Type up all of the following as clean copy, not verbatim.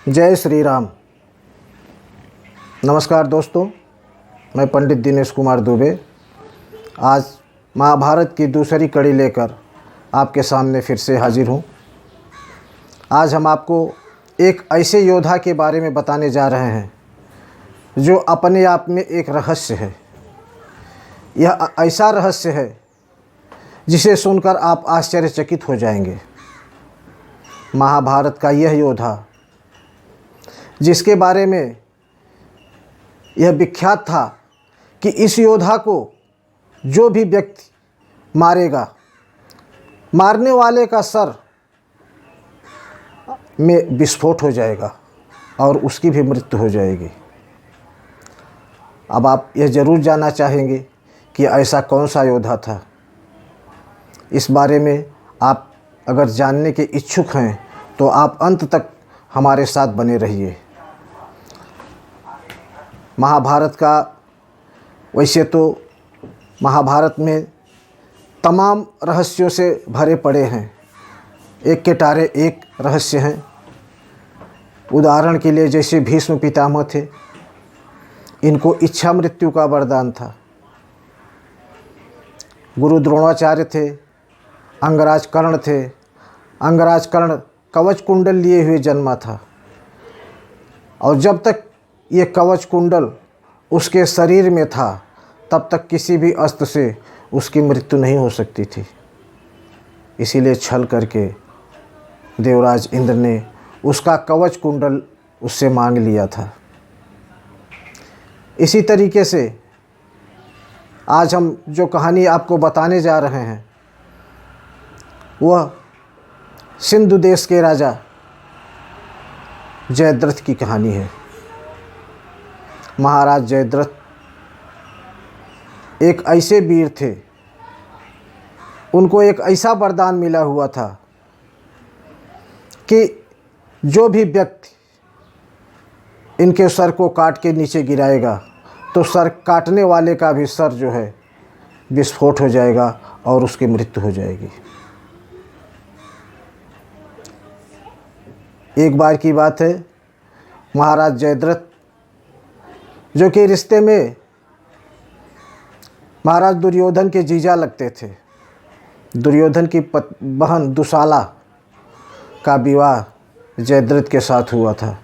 जय श्री राम। नमस्कार दोस्तों, मैं पंडित दिनेश कुमार दुबे आज महाभारत की दूसरी कड़ी लेकर आपके सामने फिर से हाजिर हूँ। आज हम आपको एक ऐसे योद्धा के बारे में बताने जा रहे हैं जो अपने आप में एक रहस्य है। यह ऐसा रहस्य है जिसे सुनकर आप आश्चर्यचकित हो जाएंगे। महाभारत का यह योद्धा जिसके बारे में यह विख्यात था कि इस योद्धा को जो भी व्यक्ति मारेगा, मारने वाले का सर में विस्फोट हो जाएगा और उसकी भी मृत्यु हो जाएगी। अब आप यह ज़रूर जानना चाहेंगे कि ऐसा कौन सा योद्धा था। इस बारे में आप अगर जानने के इच्छुक हैं तो आप अंत तक हमारे साथ बने रहिए। महाभारत का वैसे तो महाभारत में तमाम रहस्यों से भरे पड़े हैं। एक के टारे एक रहस्य हैं। उदाहरण के लिए जैसे भीष्म पितामह थे, इनको इच्छा मृत्यु का वरदान था। गुरु द्रोणाचार्य थे, अंगराज कर्ण थे। अंगराज कर्ण कवच कुंडल लिए हुए जन्मा था और जब तक ये कवच कुंडल उसके शरीर में था तब तक किसी भी अस्त्र से उसकी मृत्यु नहीं हो सकती थी। इसीलिए छल करके देवराज इंद्र ने उसका कवच कुंडल उससे मांग लिया था। इसी तरीके से आज हम जो कहानी आपको बताने जा रहे हैं वह सिंधु देश के राजा जयद्रथ की कहानी है। महाराज जयद्रथ एक ऐसे वीर थे, उनको एक ऐसा वरदान मिला हुआ था कि जो भी व्यक्ति इनके सर को काट के नीचे गिराएगा तो सर काटने वाले का भी सर जो है विस्फोट हो जाएगा और उसकी मृत्यु हो जाएगी। एक बार की बात है, महाराज जयद्रथ जो कि रिश्ते में महाराज दुर्योधन के जीजा लगते थे, दुर्योधन की बहन दुशाला का विवाह जयद्रथ के साथ हुआ था।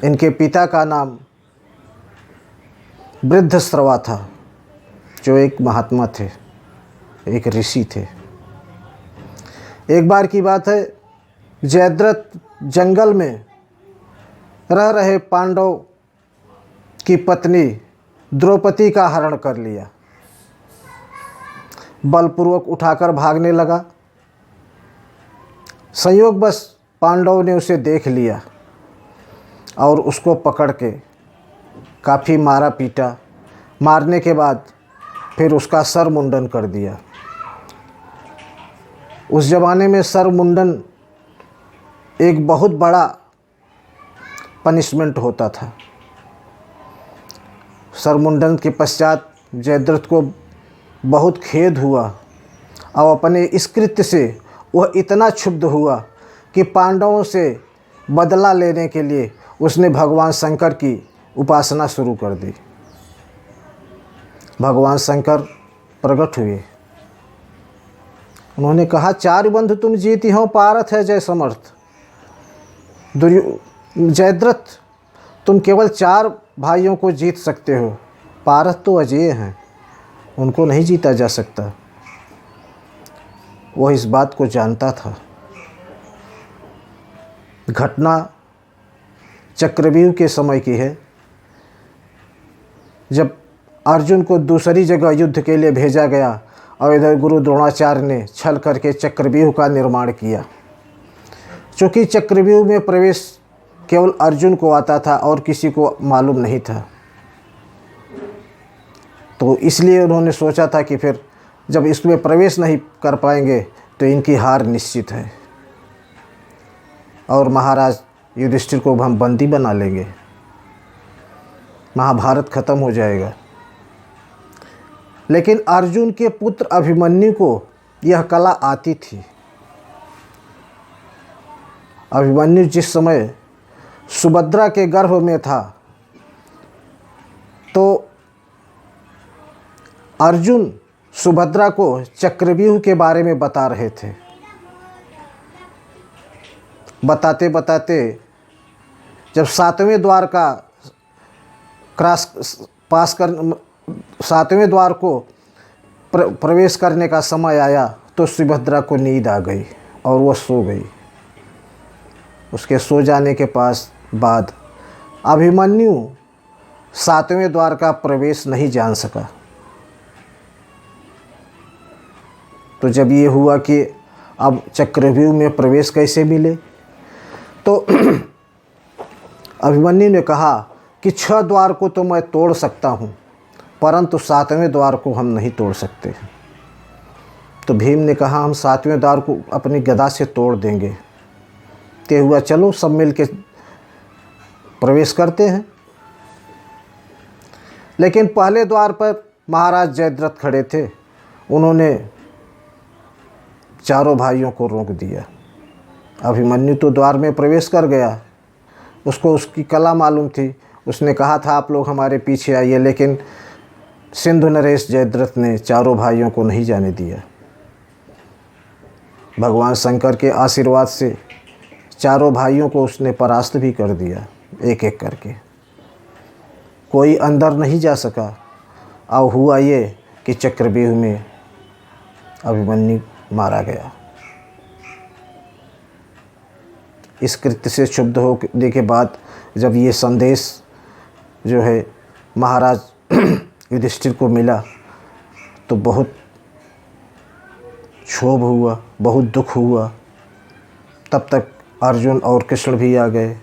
इनके पिता का नाम वृद्धश्रवा था, जो एक महात्मा थे, एक ऋषि थे। एक बार की बात है, जयद्रथ जंगल में रह रहे पांडव की पत्नी द्रौपदी का हरण कर लिया। बलपूर्वक उठाकर भागने लगा। संयोगवश पांडव ने उसे देख लिया और उसको पकड़ के काफ़ी मारा पीटा। मारने के बाद फिर उसका सर मुंडन कर दिया। उस ज़माने में सर मुंडन एक बहुत बड़ा पनिशमेंट होता था। सर मुंडन के पश्चात जयद्रथ को बहुत खेद हुआ और अपने इस कृत्य से वह इतना क्षुब्ध हुआ कि पांडवों से बदला लेने के लिए उसने भगवान शंकर की उपासना शुरू कर दी। भगवान शंकर प्रकट हुए। उन्होंने कहा, चार बंधु तुम जीती हो, पारथ है जय समर्थ। जयद्रथ, तुम केवल चार भाइयों को जीत सकते हो, पारथ तो अजेय हैं, उनको नहीं जीता जा सकता। वह इस बात को जानता था। घटना चक्रव्यूह के समय की है, जब अर्जुन को दूसरी जगह युद्ध के लिए भेजा गया और इधर गुरु द्रोणाचार्य ने छल करके चक्रव्यूह का निर्माण किया। चूँकि चक्रव्यूह में प्रवेश केवल अर्जुन को आता था और किसी को मालूम नहीं था, तो इसलिए उन्होंने सोचा था कि फिर जब इसमें प्रवेश नहीं कर पाएंगे तो इनकी हार निश्चित है और महाराज युधिष्ठिर को हम बंदी बना लेंगे, महाभारत खत्म हो जाएगा। लेकिन अर्जुन के पुत्र अभिमन्यु को यह कला आती थी अभिमन्यु जिस समय सुभद्रा के गर्भ में था तो अर्जुन सुभद्रा को चक्रव्यूह के बारे में बता रहे थे। बताते बताते जब 7वें द्वार का सातवें द्वार को प्रवेश करने का समय आया तो सुभद्रा को नींद आ गई और वह सो गई। उसके सो जाने के बाद अभिमन्यु 7वें द्वार का प्रवेश नहीं जान सका। तो जब ये हुआ कि अब चक्रव्यूह में प्रवेश कैसे मिले, तो अभिमन्यु ने कहा कि 6 द्वार को तो मैं तोड़ सकता हूँ, परंतु 7वें द्वार को हम नहीं तोड़ सकते। तो भीम ने कहा हम 7वें द्वार को अपनी गदा से तोड़ देंगे। ते हुआ चलो सब मिल के प्रवेश करते हैं। लेकिन पहले द्वार पर महाराज जयद्रथ खड़े थे। उन्होंने चारों भाइयों को रोक दिया। अभिमन्यु तो द्वार में प्रवेश कर गया, उसको उसकी कला मालूम थी। उसने कहा था आप लोग हमारे पीछे आइए, लेकिन सिंधु नरेश जयद्रथ ने चारों भाइयों को नहीं जाने दिया। भगवान शंकर के आशीर्वाद से चारों भाइयों को उसने परास्त भी कर दिया, एक एक करके। कोई अंदर नहीं जा सका। अब हुआ ये कि चक्रव्यूह में अभिमन्यु मारा गया। इस कृत्य से क्षुब्ध होने के बाद जब ये संदेश जो है महाराज युधिष्ठिर को मिला तो बहुत क्षोभ हुआ, बहुत दुख हुआ। तब तक अर्जुन और कृष्ण भी आ गए।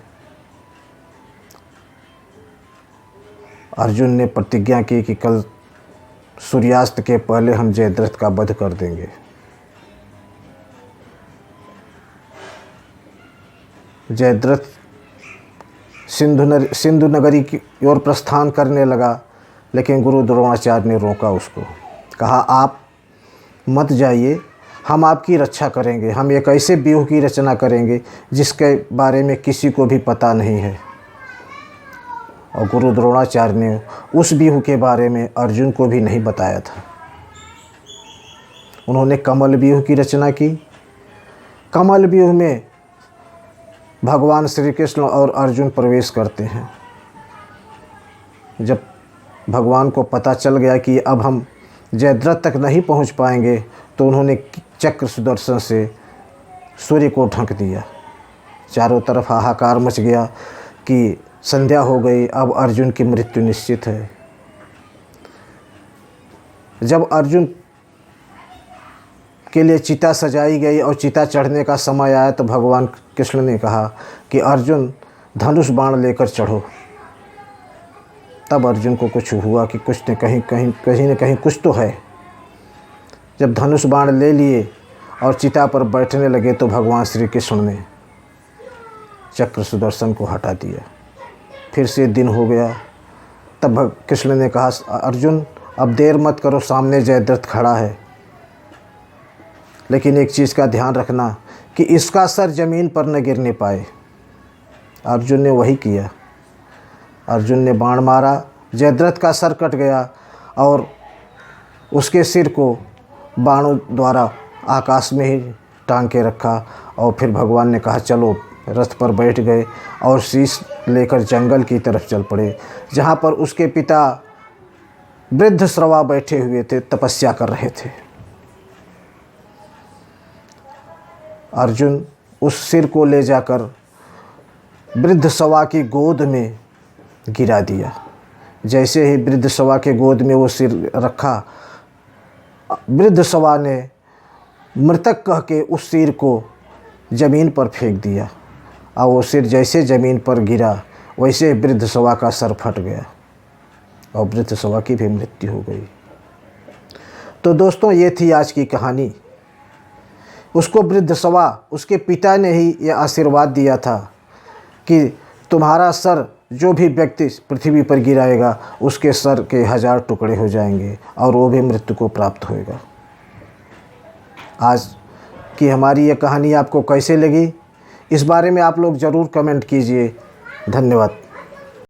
अर्जुन ने प्रतिज्ञा की कि कल सूर्यास्त के पहले हम जयद्रथ का वध कर देंगे। जयद्रथ सिंधु नगरी की ओर प्रस्थान करने लगा, लेकिन गुरु द्रोणाचार्य ने रोका उसको। कहा आप मत जाइए, हम आपकी रक्षा करेंगे। हम एक ऐसे व्यूह की रचना करेंगे जिसके बारे में किसी को भी पता नहीं है। और गुरु द्रोणाचार्य ने उस व्यूह के बारे में अर्जुन को भी नहीं बताया था। उन्होंने कमल व्यूह की रचना की। कमल व्यूह में भगवान श्री कृष्ण और अर्जुन प्रवेश करते हैं। जब भगवान को पता चल गया कि अब हम जयद्रथ तक नहीं पहुंच पाएंगे, तो उन्होंने चक्र सुदर्शन से सूर्य को ढक दिया। चारों तरफ हाहाकार मच गया कि संध्या हो गई, अब अर्जुन की मृत्यु निश्चित है। जब अर्जुन के लिए चिता सजाई गई और चिता चढ़ने का समय आया तो भगवान कृष्ण ने कहा कि अर्जुन धनुष बाण लेकर चढ़ो। तब अर्जुन को कुछ हुआ कि कुछ न कहीं कुछ तो है। जब धनुष बाण ले लिए और चिता पर बैठने लगे तो भगवान श्री कृष्ण ने चक्र सुदर्शन को हटा दिया। फिर से दिन हो गया। तब कृष्ण ने कहा अर्जुन अब देर मत करो, सामने जयद्रथ खड़ा है, लेकिन एक चीज़ का ध्यान रखना कि इसका सर ज़मीन पर न गिरने पाए। अर्जुन ने वही किया। अर्जुन ने बाण मारा, जयद्रथ का सर कट गया और उसके सिर को बाणों द्वारा आकाश में ही टांग के रखा। और फिर भगवान ने कहा चलो, रथ पर बैठ गए और शीश लेकर जंगल की तरफ चल पड़े, जहाँ पर उसके पिता वृद्ध श्रवा बैठे हुए थे, तपस्या कर रहे थे। अर्जुन उस सिर को ले जाकर वृद्ध श्रवा की गोद में गिरा दिया। जैसे ही वृद्ध श्रवा के गोद में वो सिर रखा, वृद्ध श्रवा ने मृतक कह के उस सिर को ज़मीन पर फेंक दिया। और वो सिर जैसे ज़मीन पर गिरा वैसे वृद्ध श्रवा का सर फट गया और वृद्ध श्रवा की भी मृत्यु हो गई। तो दोस्तों, ये थी आज की कहानी। उसको वृद्ध श्रवा, उसके पिता ने ही ये आशीर्वाद दिया था कि तुम्हारा सर जो भी व्यक्ति पृथ्वी पर गिराएगा उसके सर के 1000 टुकड़े हो जाएंगे और वो भी मृत्यु को प्राप्त होएगा। आज की हमारी ये कहानी आपको कैसे लगी इस बारे में आप लोग ज़रूर कमेंट कीजिए। धन्यवाद।